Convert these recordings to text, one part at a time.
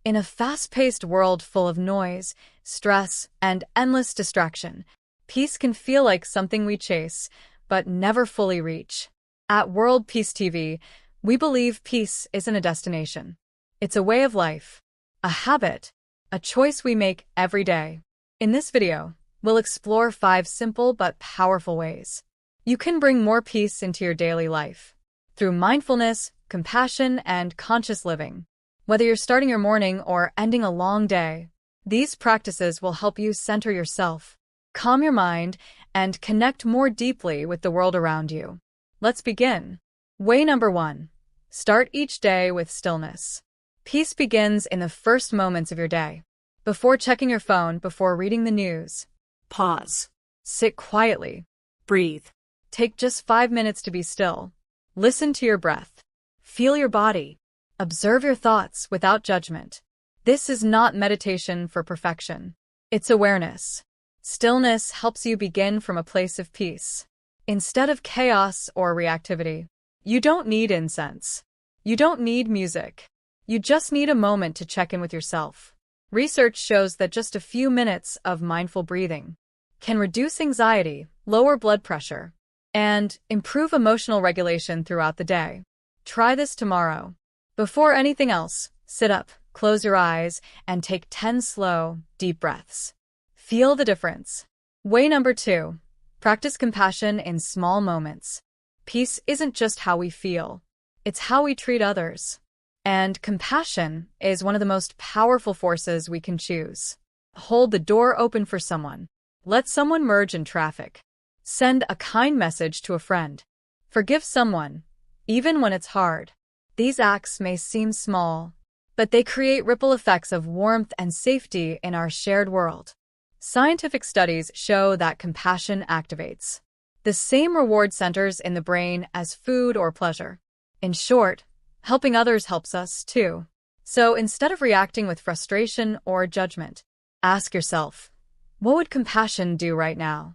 In a fast-paced world full of noise, stress, and endless distraction, peace can feel like something we chase, but never fully reach. At World Peace TV, we believe peace isn't a destination. It's a way of life, a habit, a choice we make every day. In this video, we'll explore 5 simple but powerful ways you can bring more peace into your daily life through mindfulness, compassion, and conscious living. Whether you're starting your morning or ending a long day, these practices will help you center yourself, calm your mind, and connect more deeply with the world around you. Let's begin. Way number 1. Start each day with stillness. Peace begins in the first moments of your day. Before checking your phone, before reading the news, pause. Sit quietly. Breathe. Take just 5 minutes to be still. Listen to your breath. Feel your body. Observe your thoughts without judgment. This is not meditation for perfection. It's awareness. Stillness helps you begin from a place of peace, instead of chaos or reactivity. You don't need incense. You don't need music. You just need a moment to check in with yourself. Research shows that just a few minutes of mindful breathing can reduce anxiety, lower blood pressure, and improve emotional regulation throughout the day. Try this tomorrow. Before anything else, sit up, close your eyes, and take 10 slow, deep breaths. Feel the difference. Way number 2. Practice compassion in small moments. Peace isn't just how we feel, it's how we treat others. And compassion is one of the most powerful forces we can choose. Hold the door open for someone. Let someone merge in traffic. Send a kind message to a friend. Forgive someone, even when it's hard. These acts may seem small, but they create ripple effects of warmth and safety in our shared world. Scientific studies show that compassion activates the same reward centers in the brain as food or pleasure. In short, helping others helps us too. So instead of reacting with frustration or judgment, ask yourself, what would compassion do right now?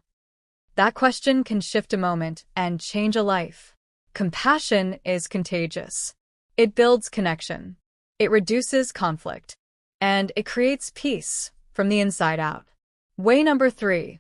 That question can shift a moment and change a life. Compassion is contagious. It builds connection, it reduces conflict, and it creates peace from the inside out. Way number 3.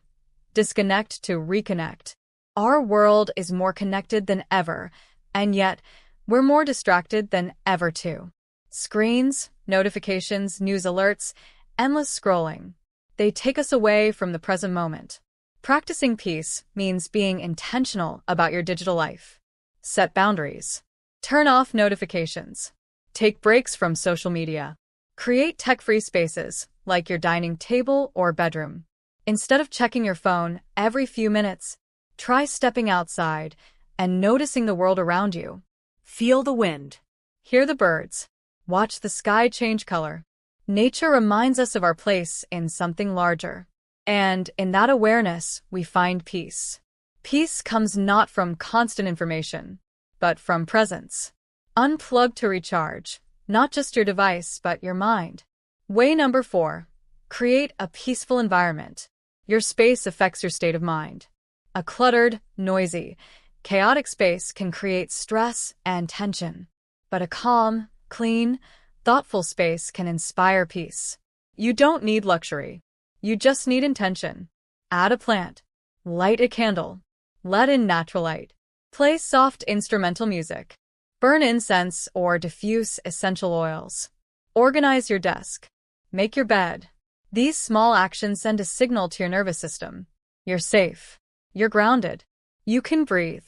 Disconnect to reconnect. Our world is more connected than ever, and yet we're more distracted than ever too. Screens, notifications, news alerts, endless scrolling. They take us away from the present moment. Practicing peace means being intentional about your digital life. Set boundaries. Turn off notifications. Take breaks from social media. Create tech-free spaces, like your dining table or bedroom. Instead of checking your phone every few minutes, try stepping outside and noticing the world around you. Feel the wind. Hear the birds. Watch the sky change color. Nature reminds us of our place in something larger. And in that awareness, we find peace. Peace comes not from constant information, but from presence. Unplug to recharge, not just your device, but your mind. Way number 4. Create a peaceful environment. Your space affects your state of mind. A cluttered, noisy, chaotic space can create stress and tension. But a calm, clean, thoughtful space can inspire peace. You don't need luxury. You just need intention. Add a plant. Light a candle. Let in natural light. Play soft instrumental music. Burn incense or diffuse essential oils. Organize your desk. Make your bed. These small actions send a signal to your nervous system. You're safe. You're grounded. You can breathe.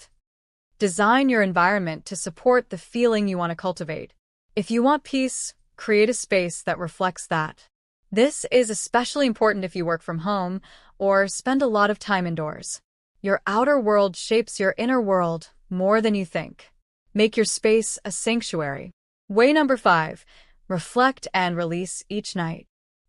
Design your environment to support the feeling you want to cultivate. If you want peace, create a space that reflects that. This is especially important if you work from home or spend a lot of time indoors. Your outer world shapes your inner world more than you think. Make your space a sanctuary. Way number 5. Reflect and release each night.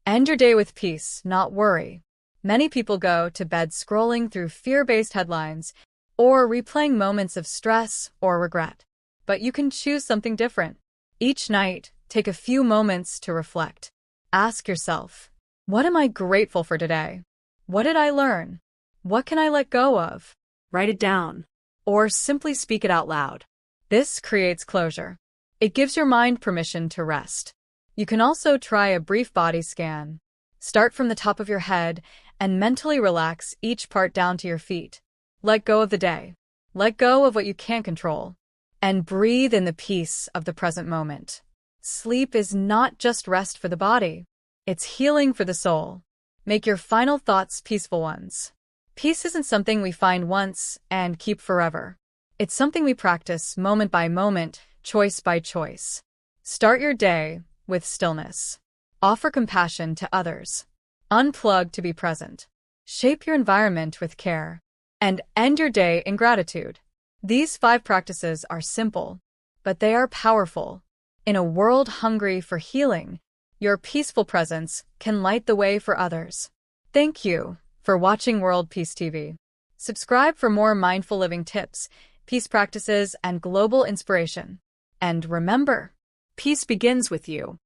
End your day with peace, not worry. Many people go to bed scrolling through fear-based headlines or replaying moments of stress or regret. But you can choose something different. Each night, take a few moments to reflect. Ask yourself, what am I grateful for today? What did I learn? What can I let go of? Write it down. Or simply speak it out loud. This creates closure. It gives your mind permission to rest. You can also try a brief body scan. Start from the top of your head and mentally relax each part down to your feet. Let go of the day. Let go of what you can't control. And breathe in the peace of the present moment. Sleep is not just rest for the body. It's healing for the soul. Make your final thoughts peaceful ones. Peace isn't something we find once and keep forever. It's something we practice moment by moment, choice by choice. Start your day with stillness. Offer compassion to others. Unplug to be present. Shape your environment with care. And end your day in gratitude. These 5 practices are simple, but they are powerful. In a world hungry for healing, your peaceful presence can light the way for others. Thank you for watching World Peace TV. Subscribe for more mindful living tips, peace practices, and global inspiration. And remember, peace begins with you.